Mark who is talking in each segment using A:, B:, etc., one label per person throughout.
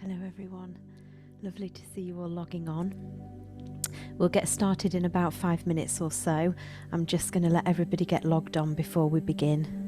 A: Hello everyone, lovely to see you all logging on. We'll get started in about 5 minutes or so. I'm just going to let everybody get logged on before we begin.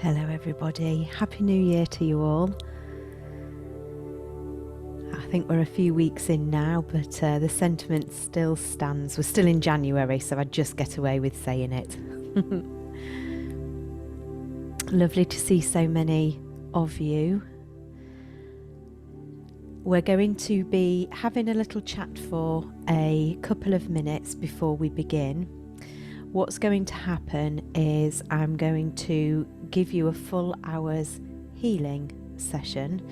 A: Hello everybody, Happy New Year to you all. I think we're a few weeks in now, but the sentiment still stands. We're still in January, so I'd just get away with saying it. Lovely to see so many of you. We're going to be having a little chat for a couple of minutes before we begin. What's going to happen is I'm going to give you a full hour's healing session,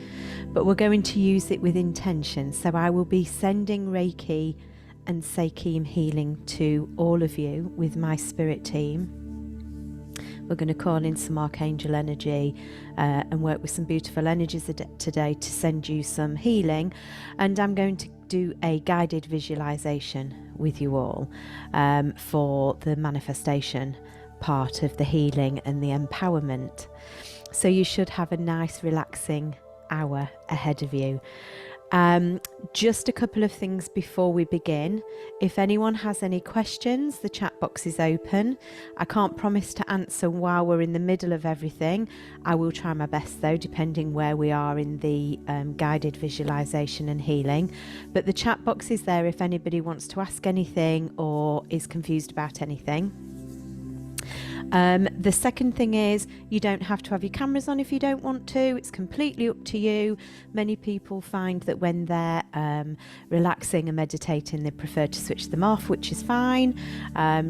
A: but we're going to use it with intention. So I will be sending Reiki and Seichem healing to all of you with my spirit team. We're going to call in some archangel energy and work with some beautiful energies today to send you some healing. And I'm going to do a guided visualization with you all for the manifestation part of the healing and the empowerment. So you should have a nice relaxing hour ahead of you. Just a couple of things before we begin. If anyone has any questions, the chat box is open. I can't promise to answer while we're in the middle of everything. I will try my best though, depending where we are in the guided visualization and healing. But the chat box is there if anybody wants to ask anything or is confused about anything. The second thing is you don't have to have your cameras on if you don't want to. It's completely up to you. Many people find that when they're relaxing and meditating, they prefer to switch them off, which is fine.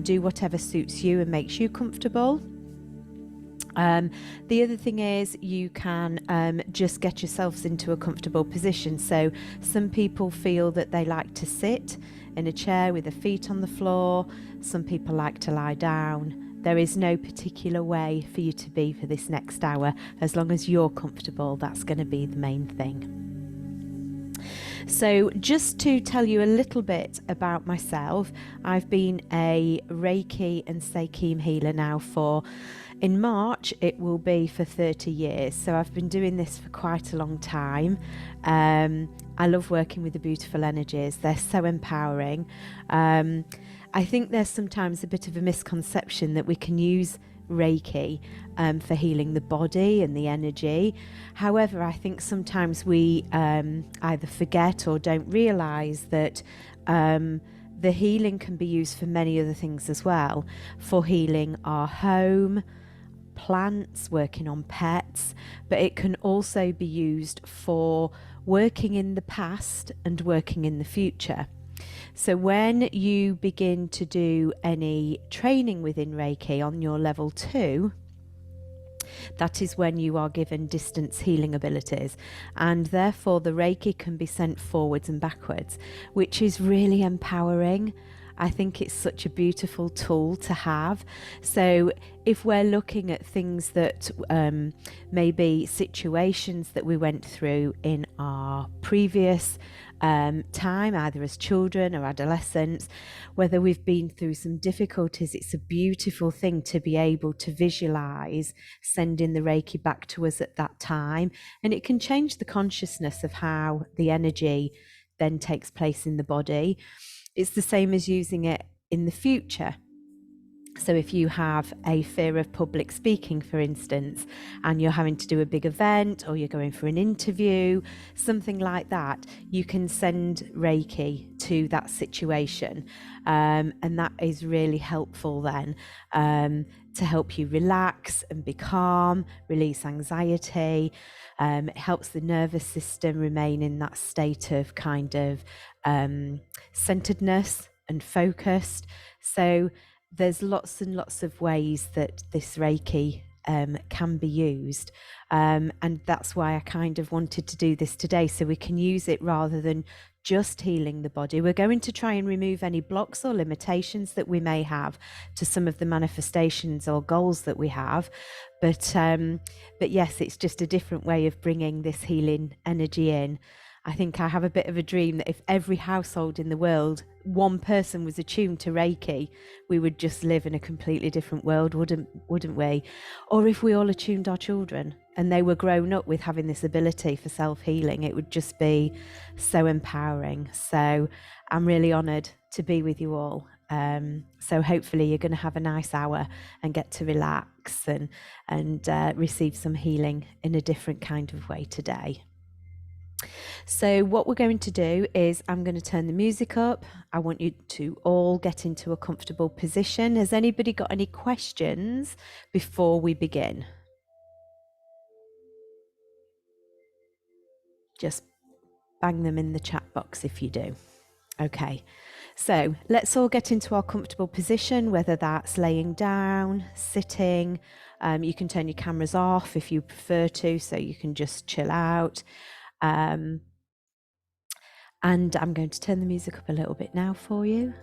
A: Do whatever suits you and makes you comfortable. The other thing is you can just get yourselves into a comfortable position. So some people feel that they like to sit in a chair with their feet on the floor. Some people like to lie down. There is no particular way for you to be for this next hour. As long as you're comfortable, that's going to be the main thing. So just to tell you a little bit about myself, I've been a Reiki and Seichem healer now in March, it will be for 30 years. So I've been doing this for quite a long time. I love working with the beautiful energies. They're so empowering. I think there's sometimes a bit of a misconception that we can use Reiki for healing the body and the energy. However, I think sometimes we either forget or don't realise that the healing can be used for many other things as well, for healing our home, plants, working on pets, but it can also be used for working in the past and working in the future. So when you begin to do any training within Reiki on your level 2, that is when you are given distance healing abilities, and therefore the Reiki can be sent forwards and backwards, which is really empowering. I think it's such a beautiful tool to have. So if we're looking at things that maybe situations that we went through in our previous time, either as children or adolescents, whether we've been through some difficulties, it's a beautiful thing to be able to visualize sending the Reiki back to us at that time. And it can change the consciousness of how the energy then takes place in the body. It's the same as using it in the future. So if you have a fear of public speaking, for instance, and you're having to do a big event or you're going for an interview, something like that, you can send Reiki to that situation. And that is really helpful then to help you relax and be calm, release anxiety. It helps the nervous system remain in that state of kind of centeredness and focused. So there's lots and lots of ways that this Reiki can be used. And that's why I kind of wanted to do this today, so we can use it rather than just healing the body. We're going to try and remove any blocks or limitations that we may have to some of the manifestations or goals that we have. But yes, it's just a different way of bringing this healing energy in. I think I have a bit of a dream that if every household in the world, one person was attuned to Reiki, we would just live in a completely different world, wouldn't we? Or if we all attuned our children and they were grown up with having this ability for self-healing, it would just be so empowering. So I'm really honoured to be with you all So hopefully you're going to have a nice hour and get to relax and receive some healing in a different kind of way today. So what we're going to do is I'm going to turn the music up. I want you to all get into a comfortable position. Has anybody got any questions before we begin? Just bang them in the chat box if you do. Okay, so let's all get into our comfortable position, whether that's laying down, sitting. You can turn your cameras off if you prefer to, so you can just chill out. And I'm going to turn the music up a little bit now for you.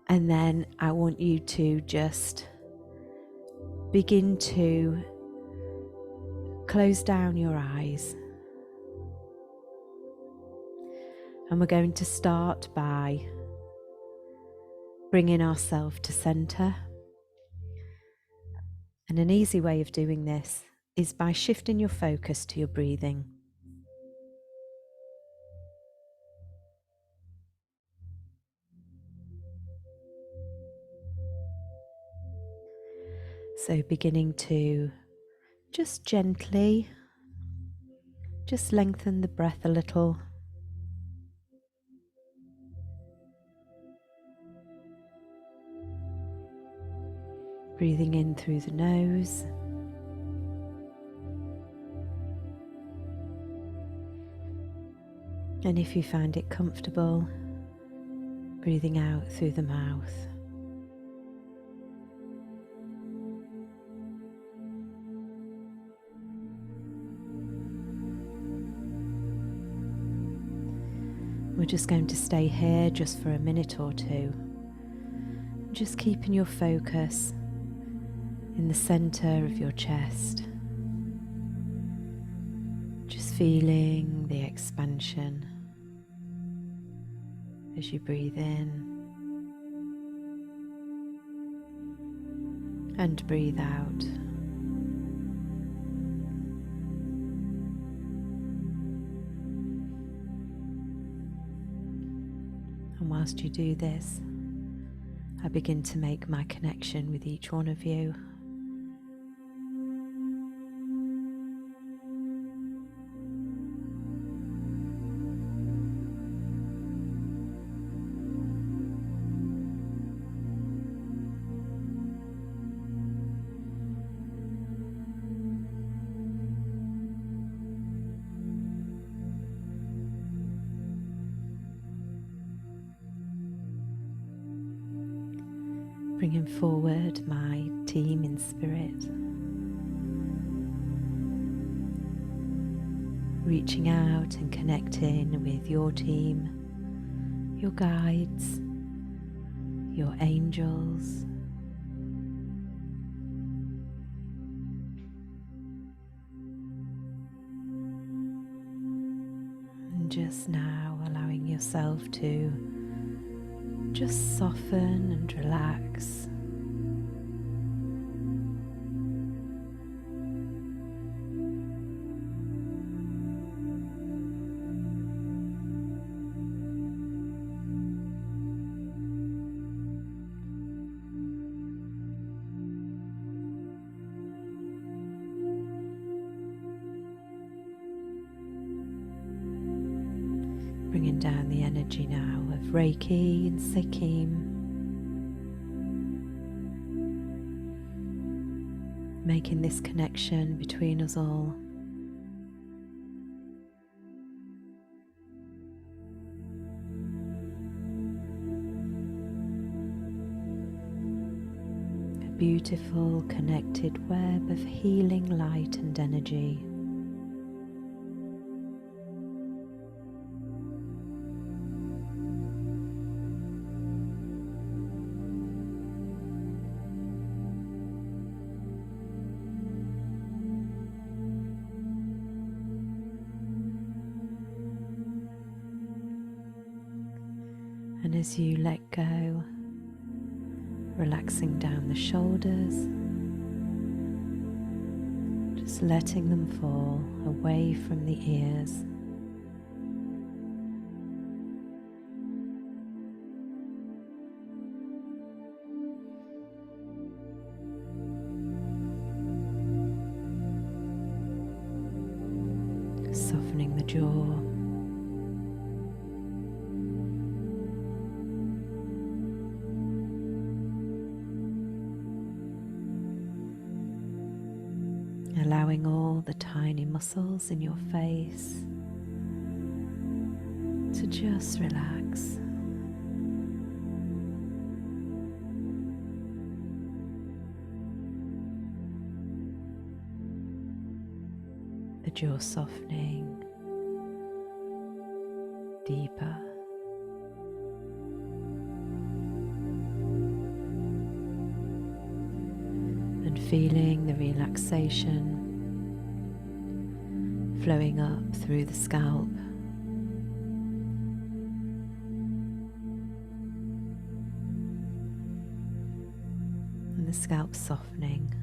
A: And then I want you to just begin to close down your eyes. And we're going to start by bringing ourselves to center. And an easy way of doing this is by shifting your focus to your breathing. So beginning to just gently, just lengthen the breath a little. Breathing in through the nose. And if you find it comfortable, breathing out through the mouth. We're just going to stay here just for a minute or two. Just keeping your focus in the center of your chest. Just feeling the expansion as you breathe in and breathe out. And whilst you do this, I begin to make my connection with each one of you. Bringing forward my team in spirit, reaching out and connecting with your team, your guides, your angels, and just now allowing yourself to just soften and relax. Bringing down the energy now of Reiki and Seichem, making this connection between us all. A beautiful connected web of healing light and energy. And as you let go, relaxing down the shoulders, just letting them fall away from the ears. softening the jaw. Allowing all the tiny muscles in your face to just relax. The jaw softening deeper. And feeling the relaxation flowing up through the scalp. And the scalp softening.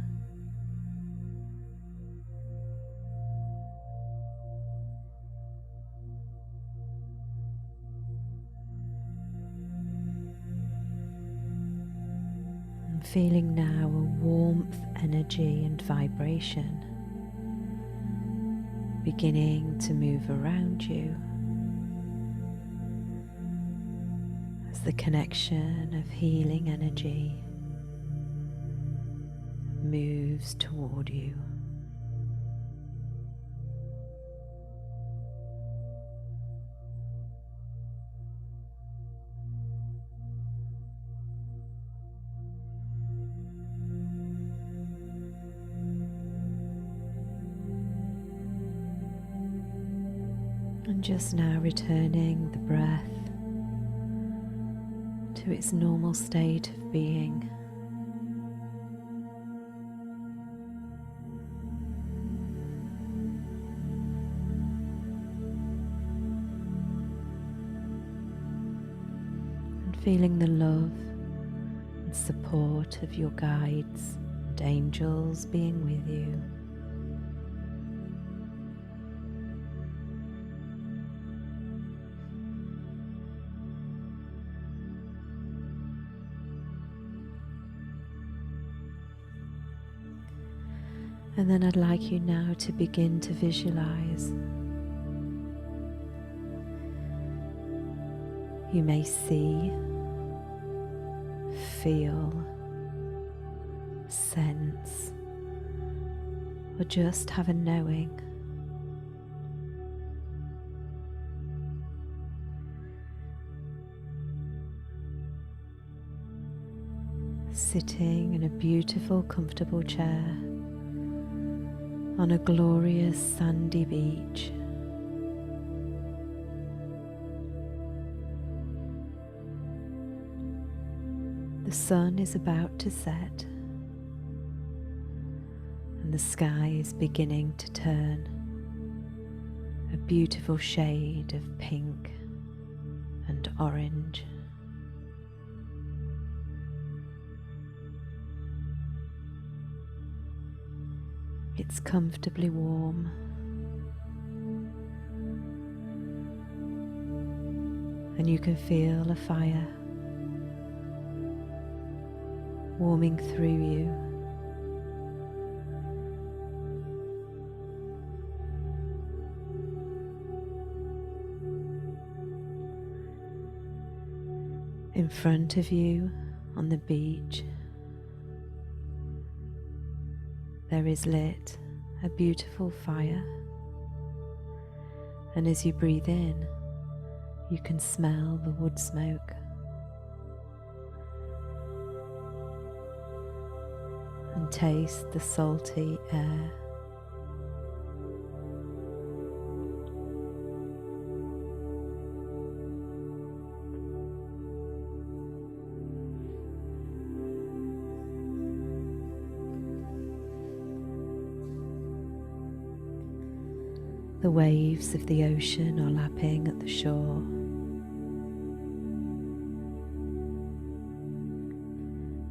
A: And feeling now a warmth, energy and vibration beginning to move around you as the connection of healing energy moves toward you. And just now returning the breath to its normal state of being. And feeling the love and support of your guides and angels being with you. And then I'd like you now to begin to visualize. You may see, feel, sense, or just have a knowing. Sitting in a beautiful, comfortable chair on a glorious sandy beach. The sun is about to set and the sky is beginning to turn a beautiful shade of pink and orange. It's comfortably warm. And you can feel a fire warming through you. In front of you on the beach, there is lit a beautiful fire, and as you breathe in, you can smell the wood smoke. And taste the salty air. The waves of the ocean are lapping at the shore.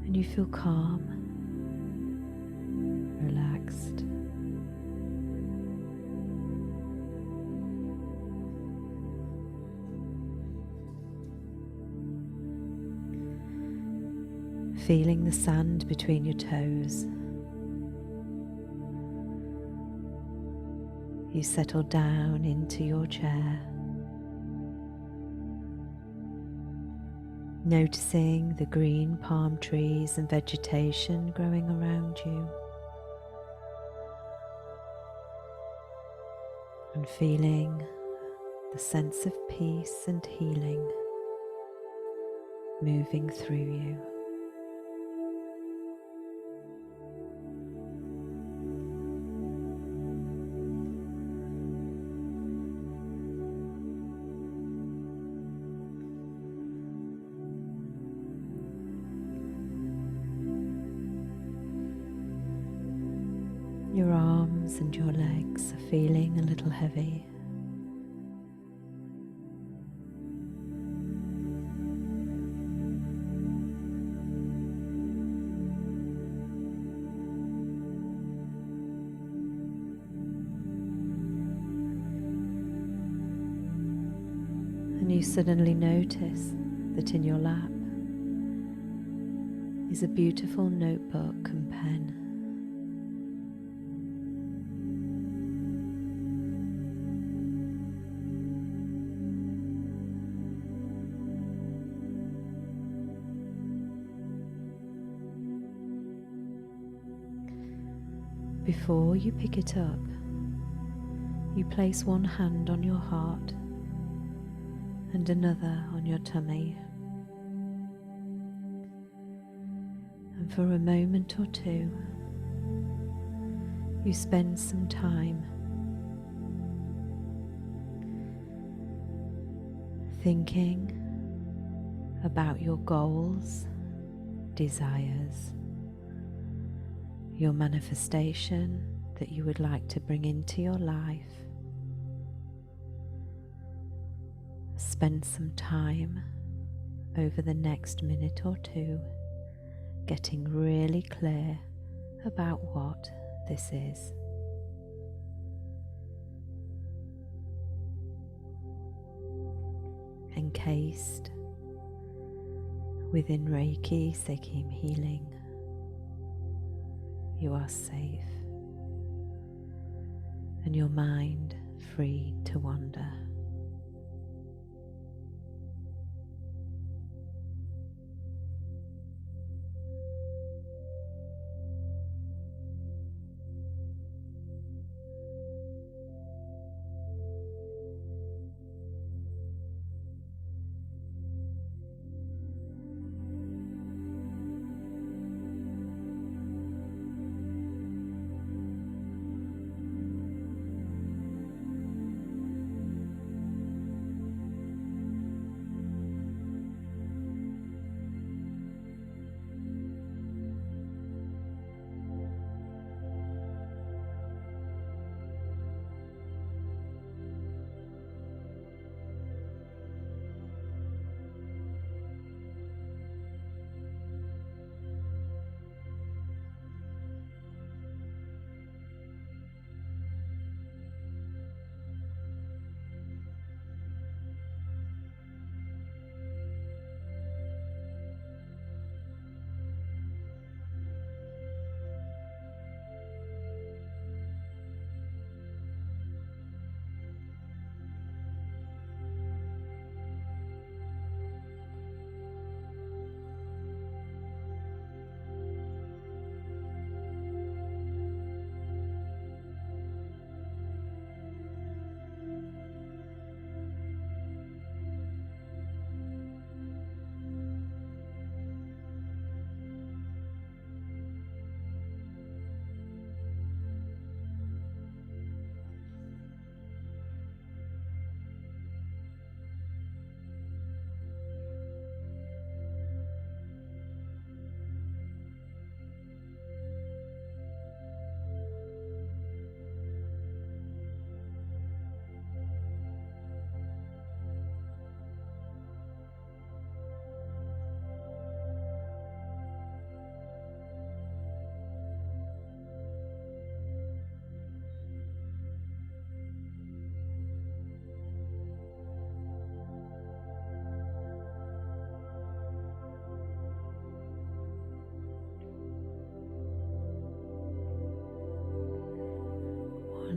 A: And you feel calm, relaxed. Feeling the sand between your toes. you settle down into your chair, noticing the green palm trees and vegetation growing around you, and feeling the sense of peace and healing moving through you. Your arms and your legs are feeling a little heavy. And you suddenly notice that in your lap is a beautiful notebook and pen. Before you pick it up, you place one hand on your heart and another on your tummy, and for a moment or two you spend some time thinking about your goals, desires, your manifestation that you would like to bring into your life. Spend some time over the next minute or two getting really clear about what this is. Encased within Reiki Seichem healing, you are safe and your mind free to wander.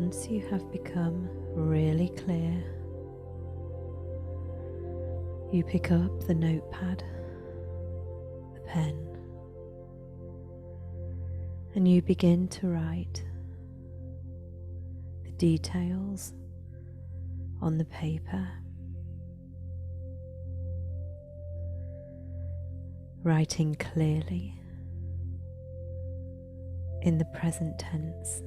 A: once you have become really clear, you pick up the notepad, the pen, and you begin to write the details on the paper, writing clearly in the present tense.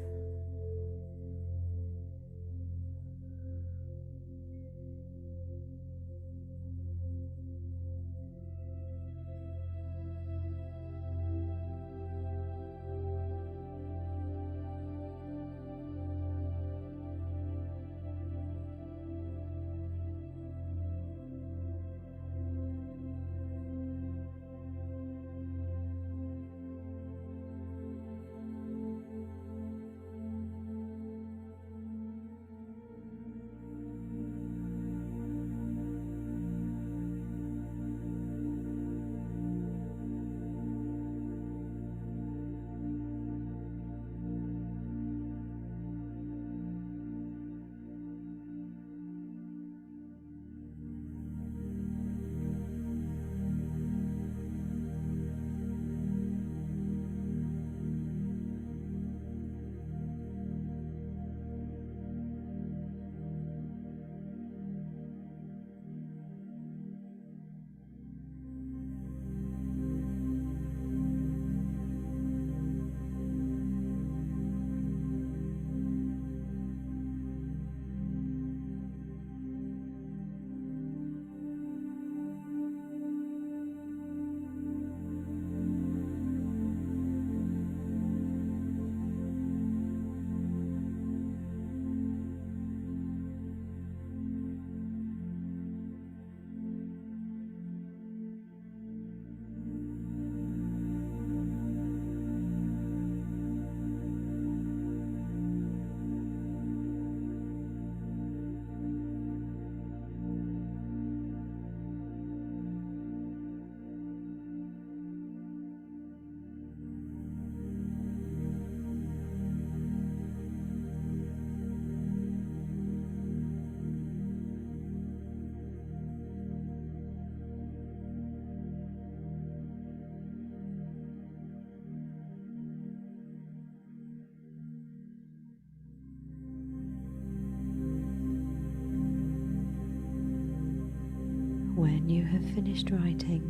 A: When you have finished writing,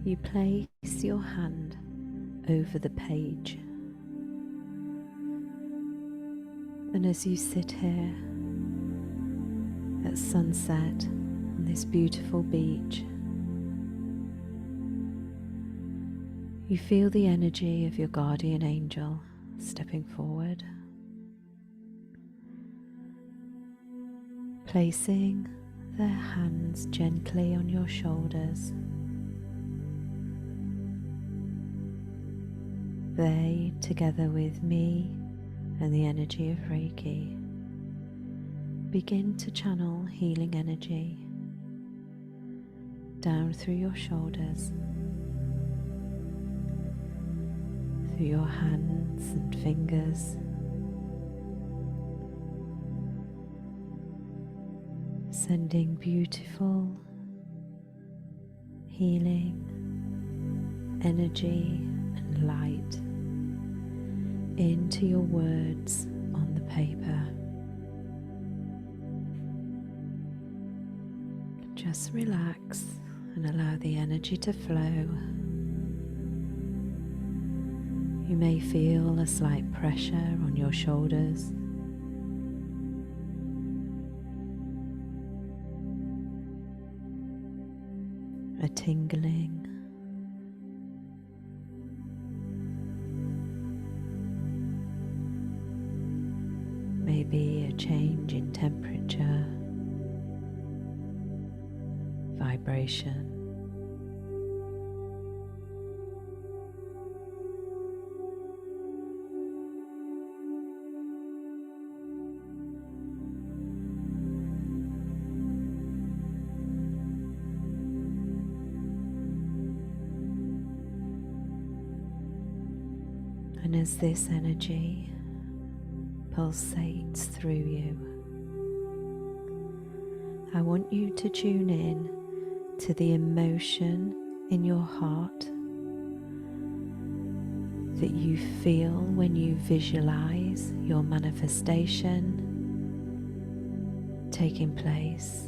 A: you place your hand over the page, and as you sit here at sunset on this beautiful beach, you feel the energy of your guardian angel stepping forward, placing their hands gently on your shoulders. They, together with me and the energy of Reiki, begin to channel healing energy down through your shoulders, through your hands and fingers, sending beautiful healing energy and light into your words on the paper. Just relax and allow the energy to flow. You may feel a slight pressure on your shoulders. A tingling. Maybe a change in temperature, vibration. And as this energy pulsates through you. I want you to tune in to the emotion in your heart that you feel when you visualize your manifestation taking place.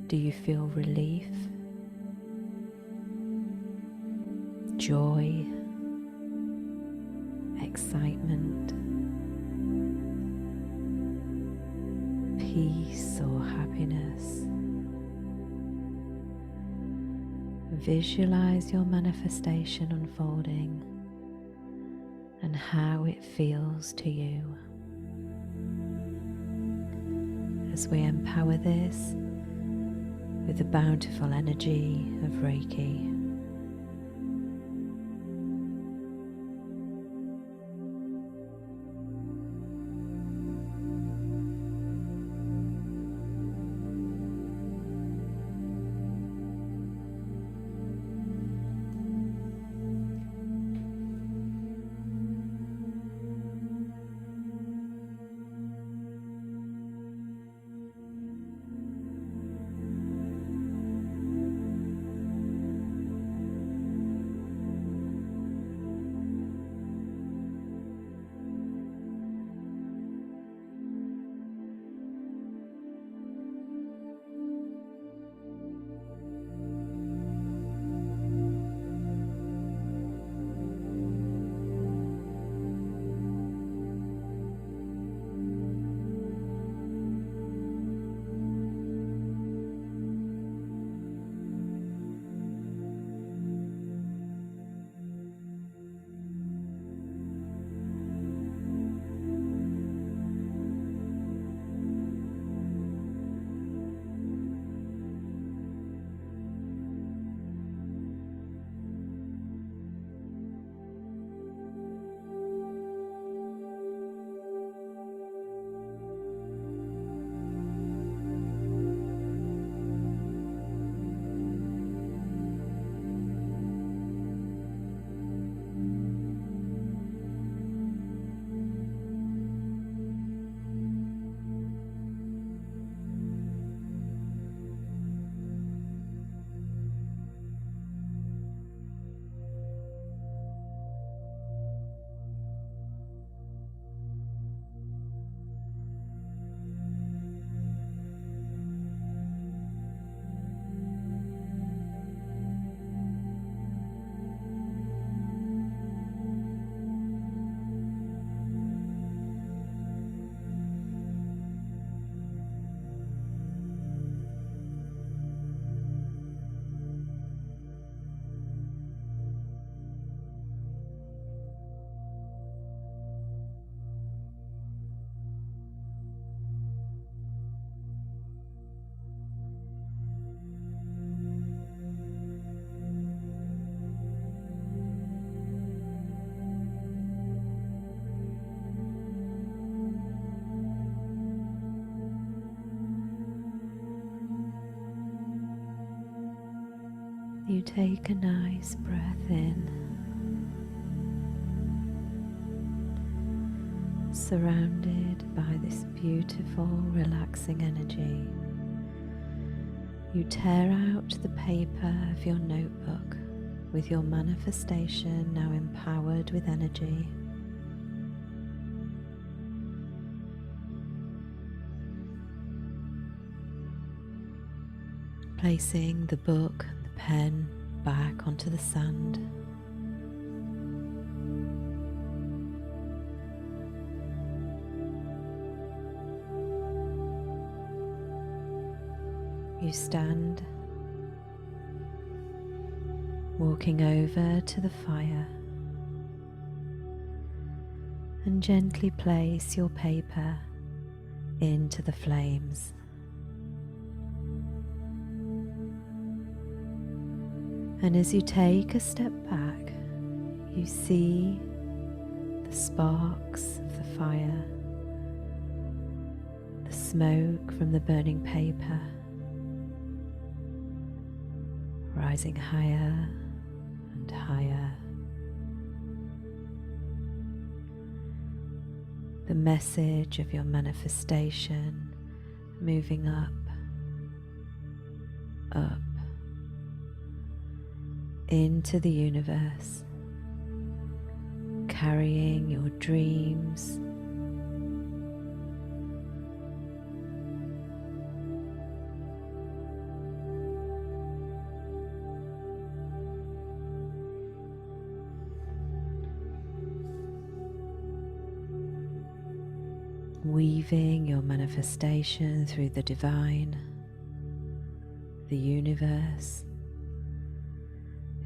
A: Do you feel relief, joy, excitement, peace or happiness? Visualize your manifestation unfolding and how it feels to you. As we empower this with the bountiful energy of Reiki. You take a nice breath in, surrounded by this beautiful, relaxing energy. You tear out the paper of your notebook with your manifestation now empowered with energy. Placing the book and the pen back onto the sand. You stand, walking over to the fire, and gently place your paper into the flames. And as you take a step back, you see the sparks of the fire, the smoke from the burning paper, rising higher and higher the message of your manifestation moving up, up, into the universe, carrying your dreams, weaving your manifestation through the divine, the universe,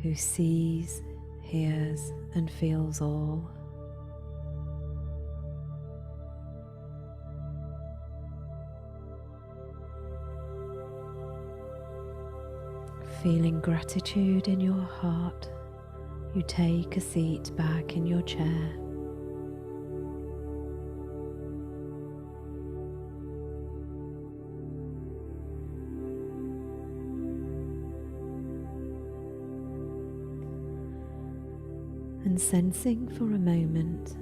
A: who sees, hears, and feels all. Feeling gratitude in your heart, you take a seat back in your chair. And sensing for a moment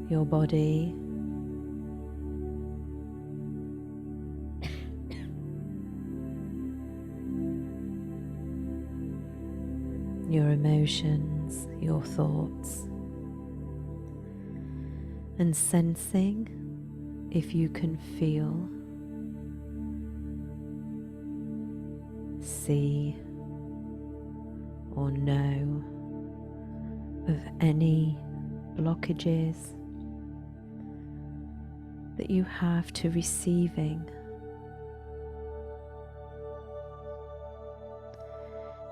A: your body, your emotions, your thoughts, and sensing if you can feel, see, or know of any blockages that you have to receiving.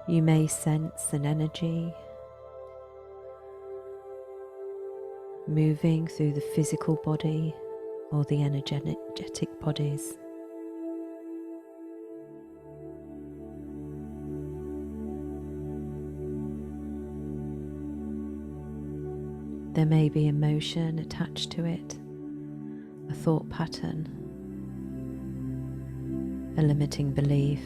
A: You may sense an energy moving through the physical body or the energetic bodies. There may be emotion attached to it, a thought pattern, a limiting belief.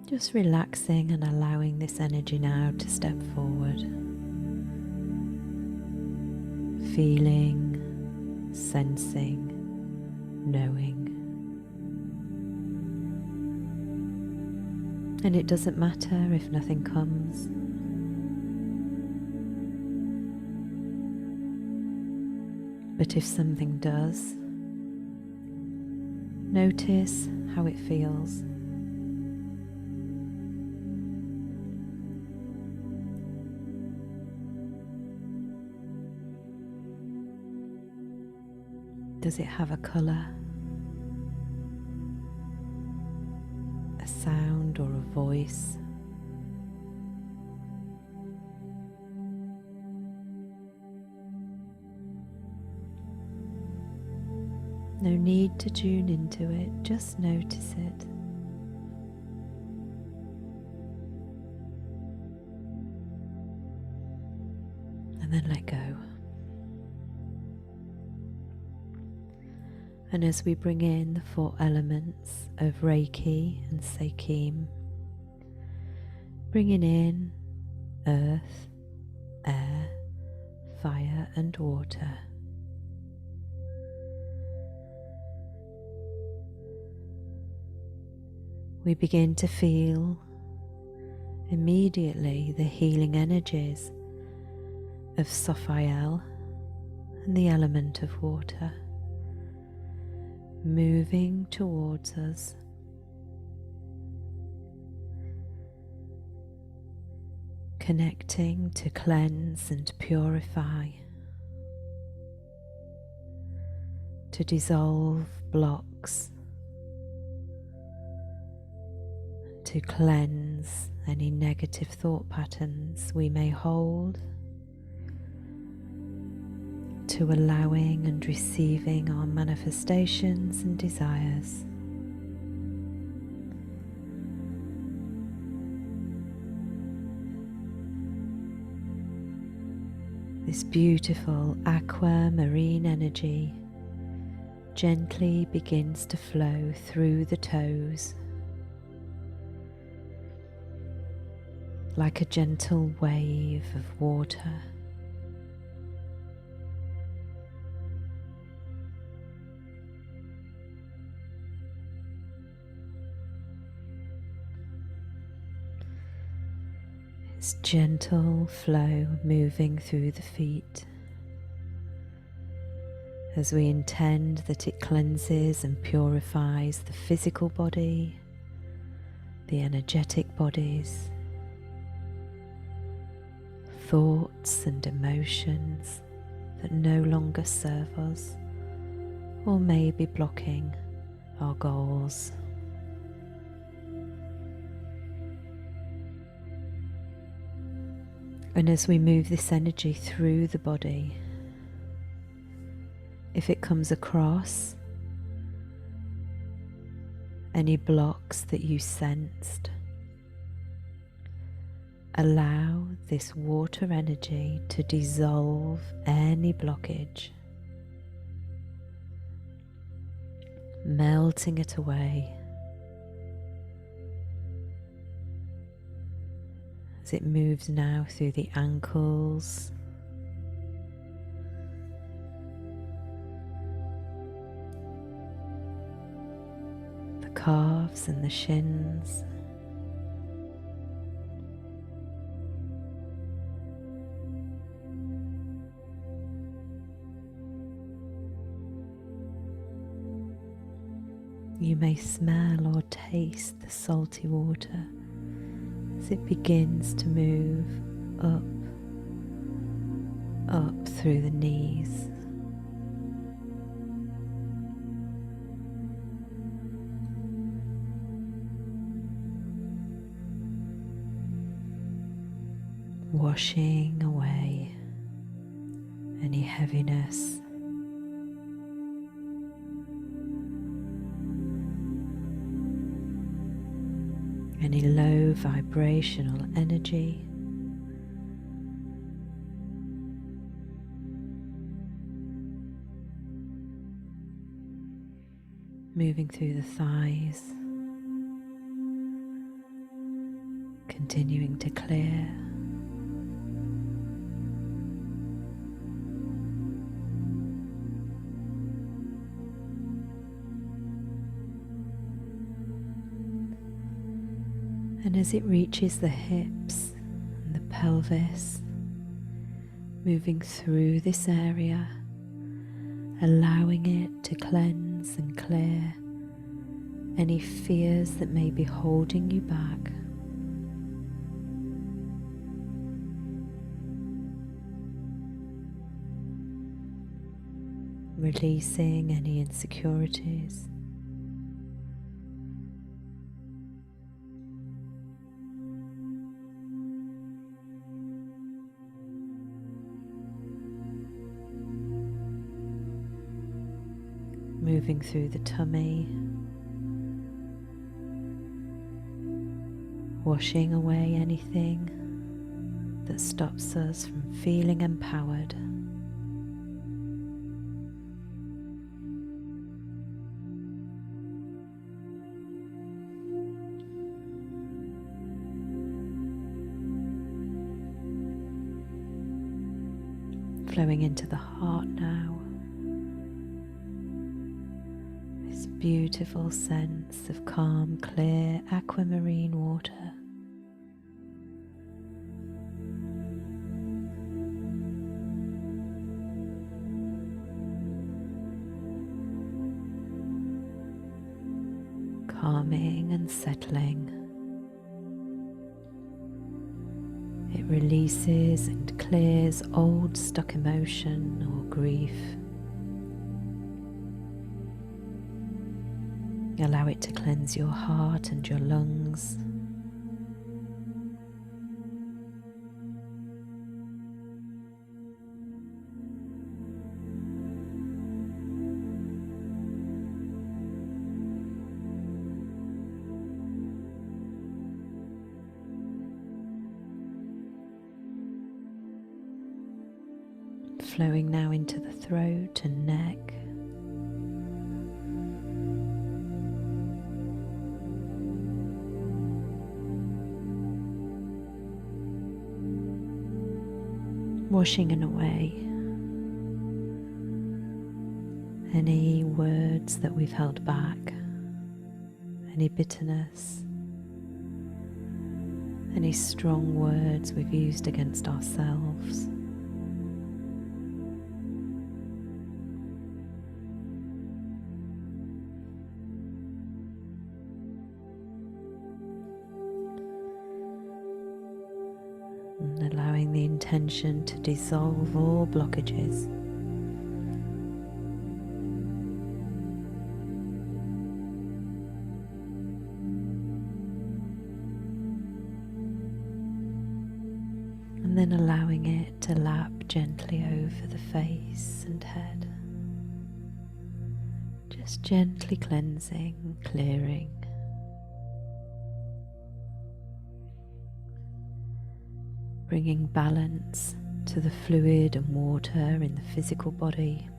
A: Just relaxing and allowing this energy now to step forward. Feeling, sensing, knowing. And it doesn't matter if nothing comes. But if something does, notice how it feels. Does it have a colour, a sound, or a voice? No need to tune into it, just notice it. And then let go. And as we bring in the 4 elements of Reiki and Seichem, bringing in earth, air, fire and water, we begin to feel immediately the healing energies of Sophiel and the element of water moving towards us, connecting to cleanse and purify, to dissolve blocks, to cleanse any negative thought patterns we may hold, to allowing and receiving our manifestations and desires. This beautiful aquamarine energy gently begins to flow through the toes, like a gentle wave of water. Its gentle flow moving through the feet as we intend that it cleanses and purifies the physical body, the energetic bodies, thoughts and emotions that no longer serve us or may be blocking our goals. And as we move this energy through the body, if it comes across any blocks that you sensed, allow this water energy to dissolve any blockage, melting it away as it moves now through the ankles, the calves and the shins, you may smell or taste the salty water as it begins to move up through the knees. Washing away any heaviness, any low vibrational energy, moving through the thighs, continuing to clear. And as it reaches the hips and the pelvis, moving through this area, allowing it to cleanse and clear any fears that may be holding you back. Releasing any insecurities. Moving through the tummy, washing away anything that stops us from feeling empowered. Flowing into the heart now. This beautiful sense of calm, clear aquamarine water. Calming and settling. It releases and clears old stuck emotion or grief. Allow it to cleanse your heart and your lungs. Flowing now into the throat and neck. washing away any words that we've held back, any bitterness, any strong words we've used against ourselves. And allowing the intention to dissolve all blockages. And then allowing it to lap gently over the face and head. Just gently cleansing, clearing. Bringing balance to the fluid and water in the physical body.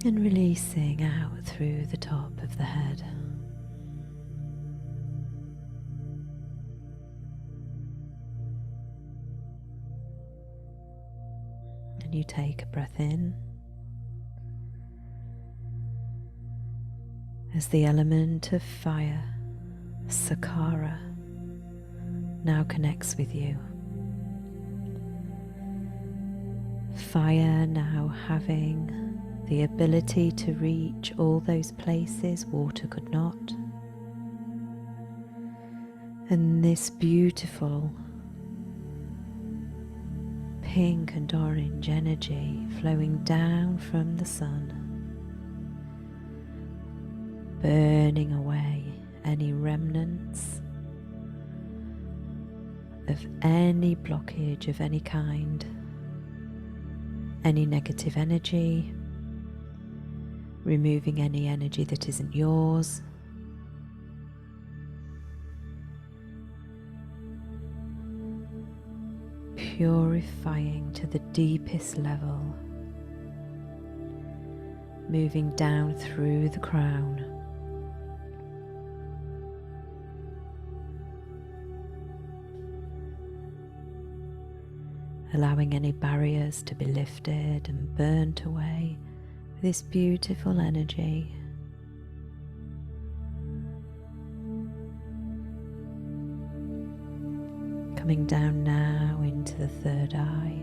A: And releasing out through the top of the head. And you take a breath in as the element of fire, Sakara, now connects with you. Fire now having the ability to reach all those places water could not. And this beautiful pink and orange energy flowing down from the sun, burning away any remnants of any blockage of any kind, any negative energy, removing any energy that isn't yours. Purifying to the deepest level, moving down through the crown. Allowing any barriers to be lifted and burnt away with this beautiful energy. Coming down now into the third eye.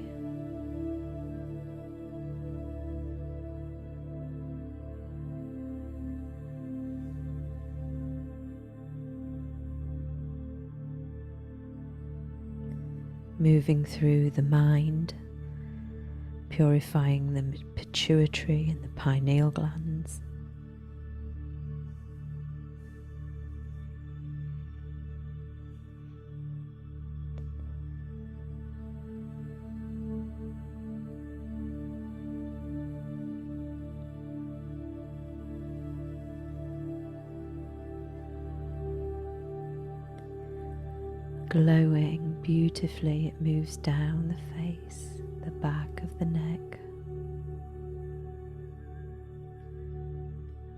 A: Moving through the mind, purifying the pituitary and the pineal glands. Glowing beautifully, it moves down the face, the back of the neck,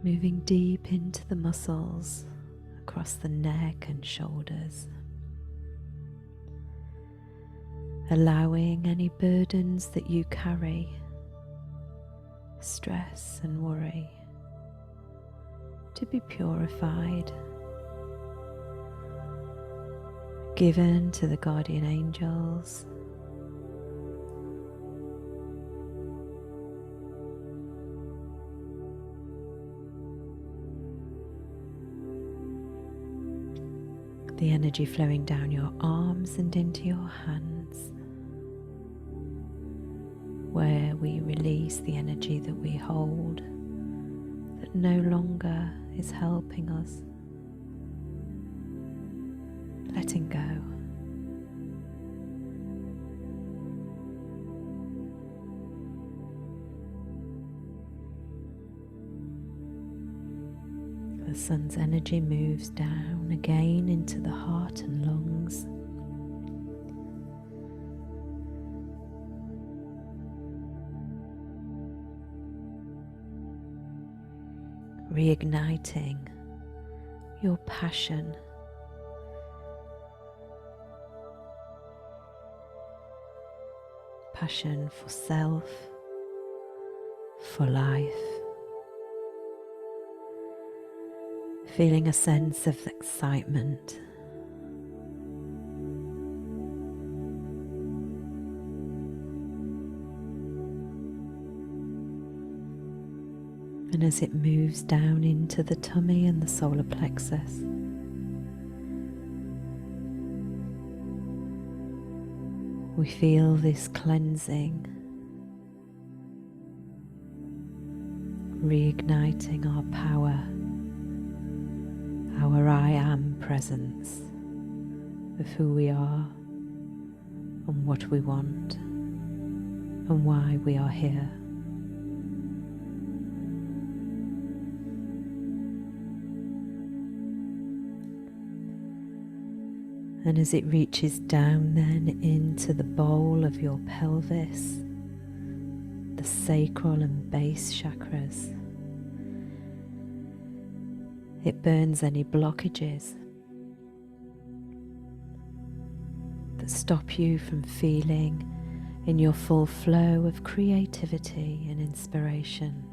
A: moving deep into the muscles across the neck and shoulders, allowing any burdens that you carry, stress and worry, to be purified, given to the guardian angels, the energy flowing down your arms and into your hands, where we release the energy that we hold that no longer is helping us. Letting go. The sun's energy moves down again into the heart and lungs. reigniting your passion, passion for self, for life, feeling a sense of excitement. And as it moves down into the tummy and the solar plexus, we feel this cleansing, reigniting our power, our I am presence of who we are and what we want and why we are here. And as it reaches down then into the bowl of your pelvis, the sacral and base chakras, it burns any blockages that stop you from feeling in your full flow of creativity and inspiration.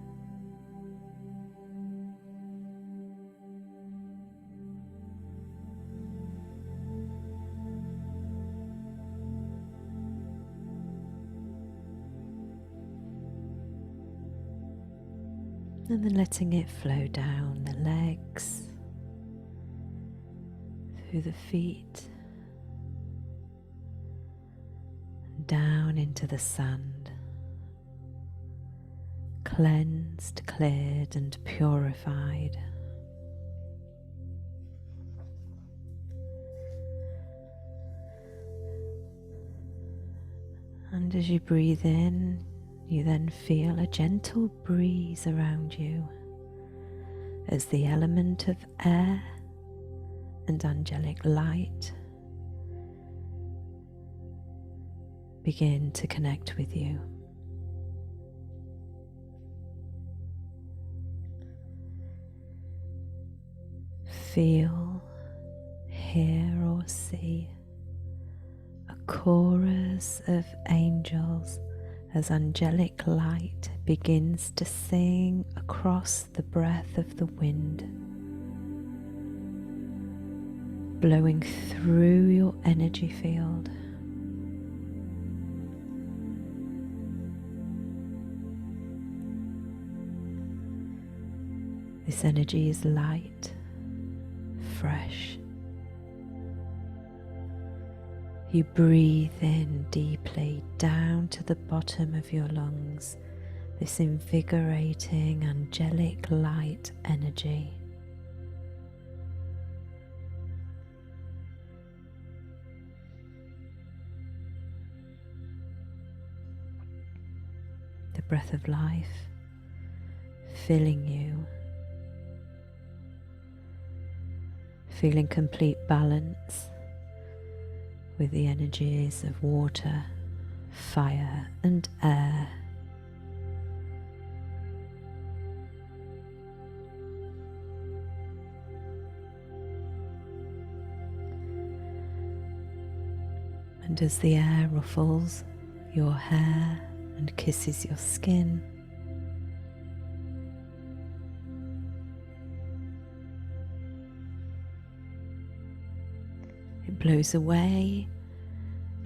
A: And then letting it flow down the legs, through the feet, down into the sand, cleansed, cleared and purified. And as you breathe in, you then feel a gentle breeze around you as the element of air and angelic light begin to connect with you. Feel, hear or see a chorus of angels as angelic light begins to sing across the breath of the wind, blowing through your energy field. This energy is light, fresh. You breathe in deeply down to the bottom of your lungs, this invigorating angelic light energy. The breath of life filling you, feeling complete balance with the energies of water, fire and air. And as the air ruffles your hair and kisses your skin, it blows away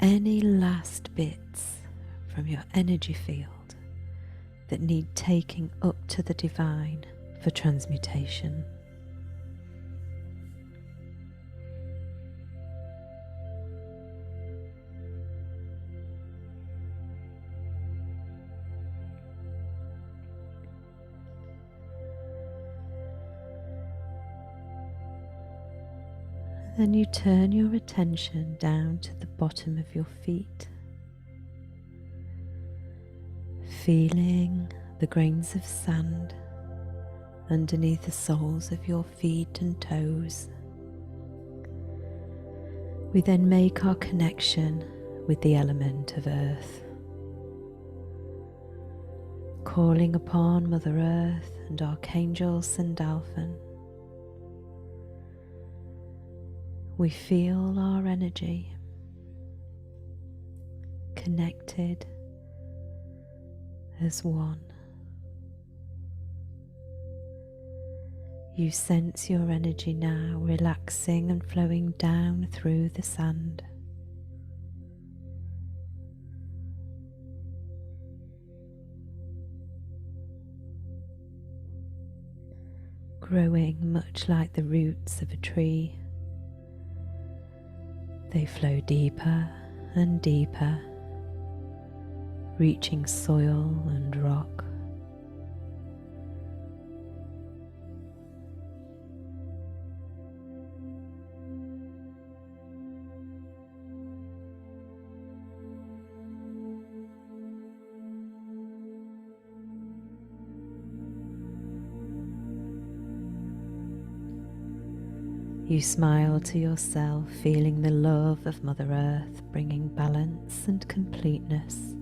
A: any last bits from your energy field that need taking up to the divine for transmutation. Then you turn your attention down to the bottom of your feet, feeling the grains of sand underneath the soles of your feet and toes. We then make our connection with the element of earth, calling upon Mother Earth and Archangel Sandalphon. We feel our energy connected as one. You sense your energy now relaxing and flowing down through the sand. Growing much like the roots of a tree. They flow deeper and deeper, reaching soil and rock. You smile to yourself, feeling the love of Mother Earth, bringing balance and completeness.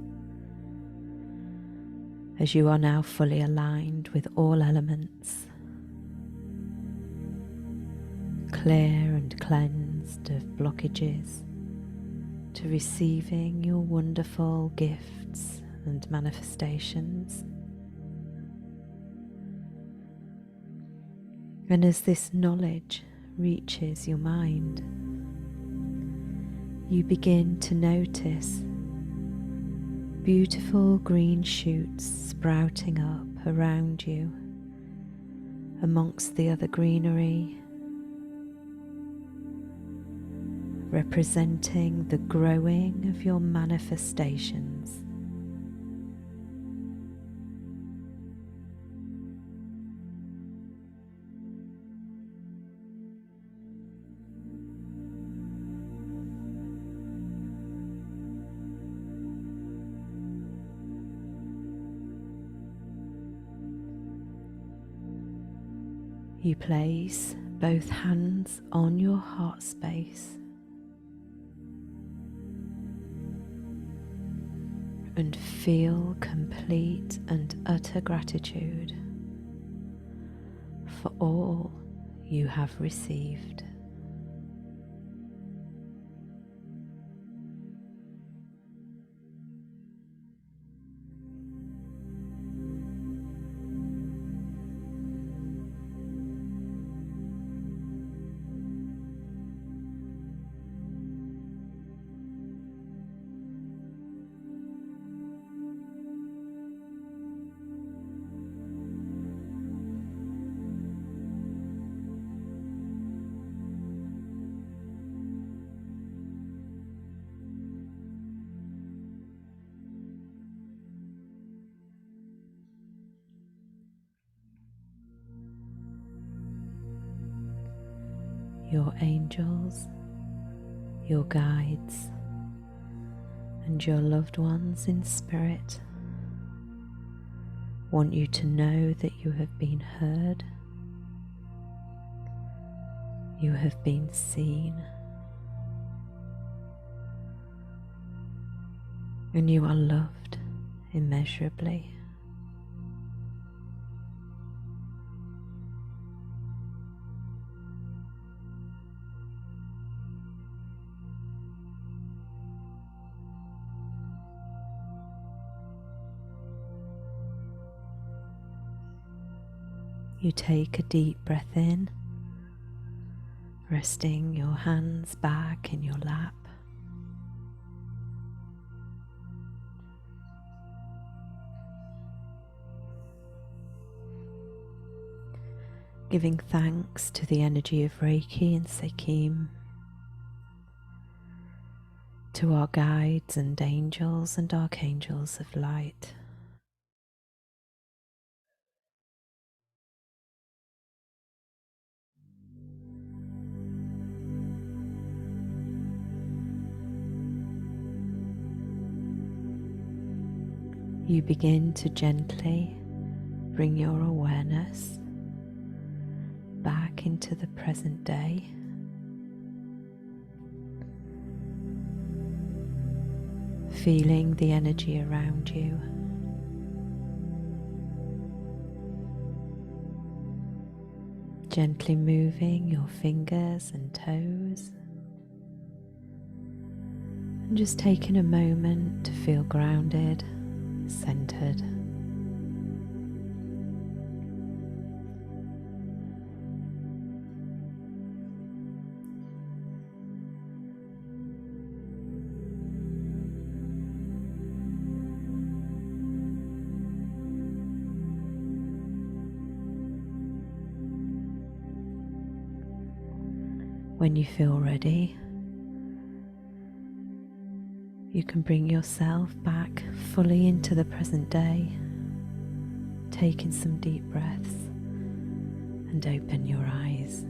A: As you are now fully aligned with all elements, clear and cleansed of blockages, to receiving your wonderful gifts and manifestations. And as this knowledge reaches your mind, you begin to notice beautiful green shoots sprouting up around you amongst the other greenery, representing the growing of your manifestations. You place both hands on your heart space and feel complete and utter gratitude for all you have received. Your angels, your guides, and your loved ones in spirit want you to know that you have been heard, you have been seen, and you are loved immeasurably. You take a deep breath in, resting your hands back in your lap. Giving thanks to the energy of Reiki and Seichem, to our guides and angels and archangels of light. You begin to gently bring your awareness back into the present day. Feeling the energy around you. Gently moving your fingers and toes. And just taking a moment to feel grounded, centered. When you feel ready, you can bring yourself back fully into the present day, taking some deep breaths, and open your eyes.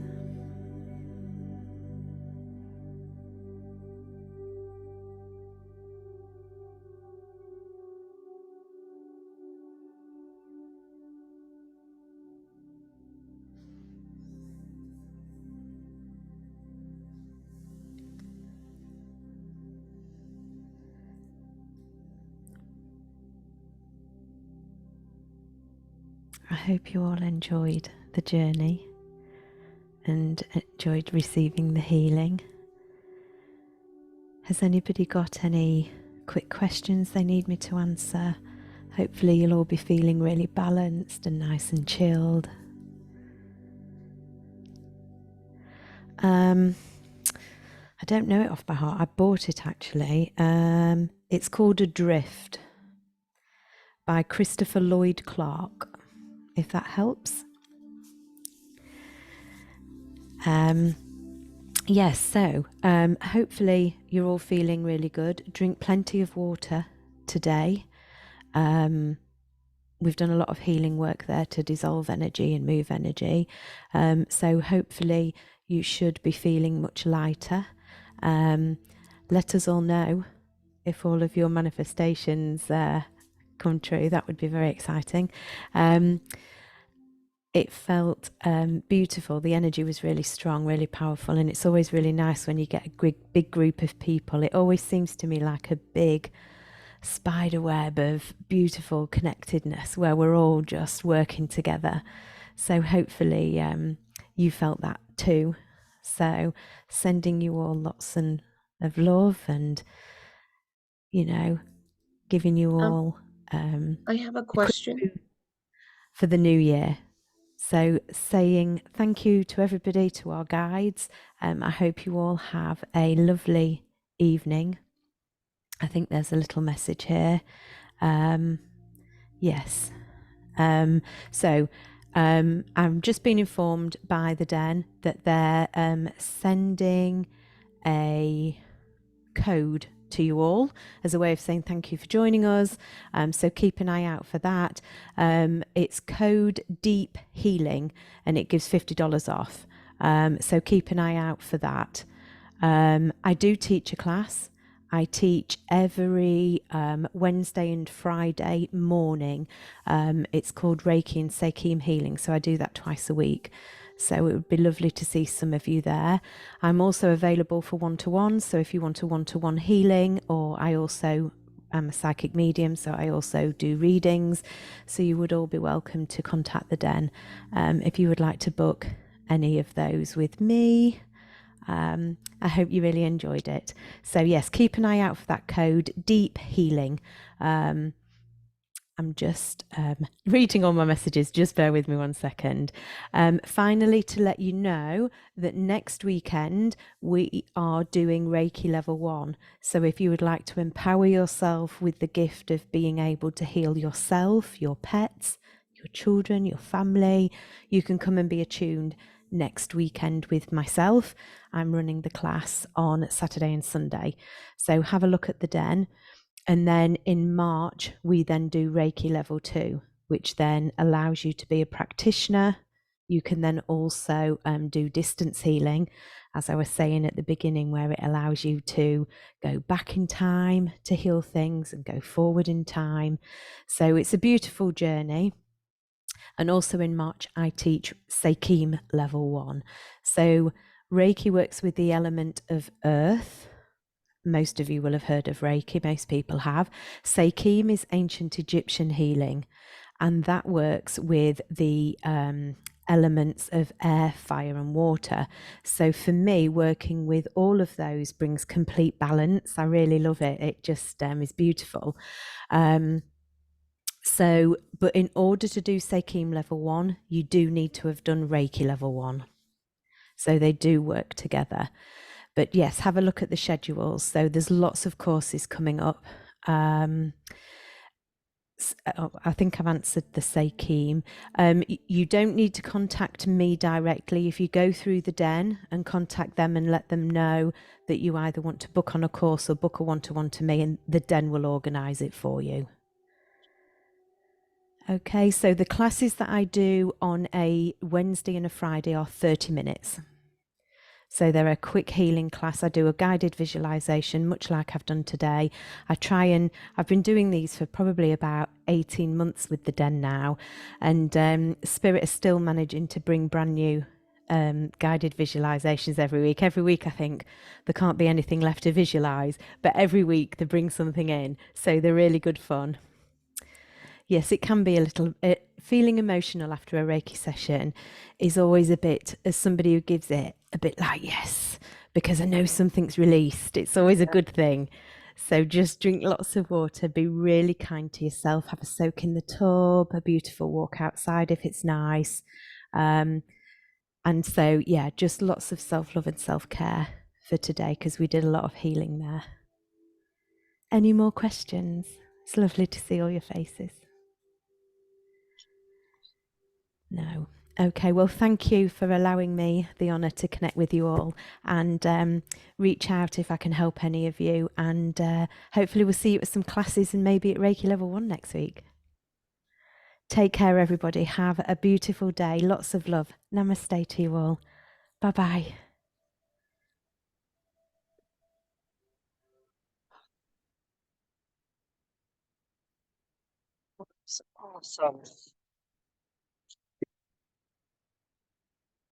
A: I hope you all enjoyed the journey and enjoyed receiving the healing. Has anybody got any quick questions they need me to answer? Hopefully you'll all be feeling really balanced and nice and chilled. I don't know it off by heart. I bought it actually. It's called Adrift by Christopher Lloyd Clark, if that helps. Yes, so hopefully you're all feeling really good. Drink plenty of water today. We've done a lot of healing work there to dissolve energy and move energy. So hopefully you should be feeling much lighter. Let us all know if all of your manifestations come true. That would be very exciting. It felt beautiful. The energy was really strong, really powerful, and it's always really nice when you get a big group of people. It always seems to me like a big spider web of beautiful connectedness where we're all just working together. So hopefully you felt that too. So sending you all lots of love and, giving you all
B: I have a question
A: for the new year. So saying thank you to everybody, to our guides. I hope you all have a lovely evening. I think there's a little message here. Yes. So I'm just being informed by the Den that they're sending a code to you all as a way of saying thank you for joining us. So keep an eye out for that. It's code Deep Healing and it gives $50 off. So keep an eye out for that. I do teach a class. I teach every Wednesday and Friday morning. It's called Reiki and Seichem healing. So I do that twice a week. So it would be lovely to see some of you there. I'm also available for one-to-one. So if you want a one-to-one healing, or I'm a psychic medium, so I also do readings. So you would all be welcome to contact the Den if you would like to book any of those with me. I hope you really enjoyed it. So yes, keep an eye out for that code, Deep Healing. I'm just reading all my messages. Just bear with me one second. Finally, to let you know that next weekend we are doing Reiki Level 1. So if you would like to empower yourself with the gift of being able to heal yourself, your pets, your children, your family, you can come and be attuned next weekend with myself. I'm running the class on Saturday and Sunday. So have a look at the Den. And then in March, we then do Reiki Level 2, which then allows you to be a practitioner. You can then also do distance healing, as I was saying at the beginning, where it allows you to go back in time to heal things and go forward in time. So it's a beautiful journey. And also in March, I teach Seichem Level 1. So Reiki works with the element of earth. Most of you will have heard of Reiki, most people have. Seichem is ancient Egyptian healing, and that works with the elements of air, fire, and water. So for me, working with all of those brings complete balance. I really love it. It just is beautiful. But in order to do Seichem level 1, you do need to have done Reiki level 1. So they do work together. But yes, have a look at the schedules. So there's lots of courses coming up. I think I've answered the Seichem. You don't need to contact me directly. If you go through the Den and contact them and let them know that you either want to book on a course or book a one-to-one to me, and the Den will organise it for you. Okay, so the classes that I do on a Wednesday and a Friday are 30 minutes. So they're a quick healing class. I do a guided visualization, much like I've done today. I've been doing these for probably about 18 months with the Den now. And Spirit is still managing to bring brand new guided visualizations every week. Every week I think there can't be anything left to visualize, but every week they bring something in. So they're really good fun. Yes, it can be a little feeling emotional after a Reiki session is always a bit, as somebody who gives it, a bit like, yes, because I know something's released. It's always a good thing. So just drink lots of water, be really kind to yourself, have a soak in the tub, a beautiful walk outside if it's nice. And so, yeah, just lots of self-love and self-care for today because we did a lot of healing there. Any more questions? It's lovely to see all your faces. No. Okay, well, thank you for allowing me the honour to connect with you all and reach out if I can help any of you. And hopefully we'll see you at some classes and maybe at Reiki Level 1 next week. Take care, everybody. Have a beautiful day. Lots of love. Namaste to you all. Bye-bye.
B: Awesome.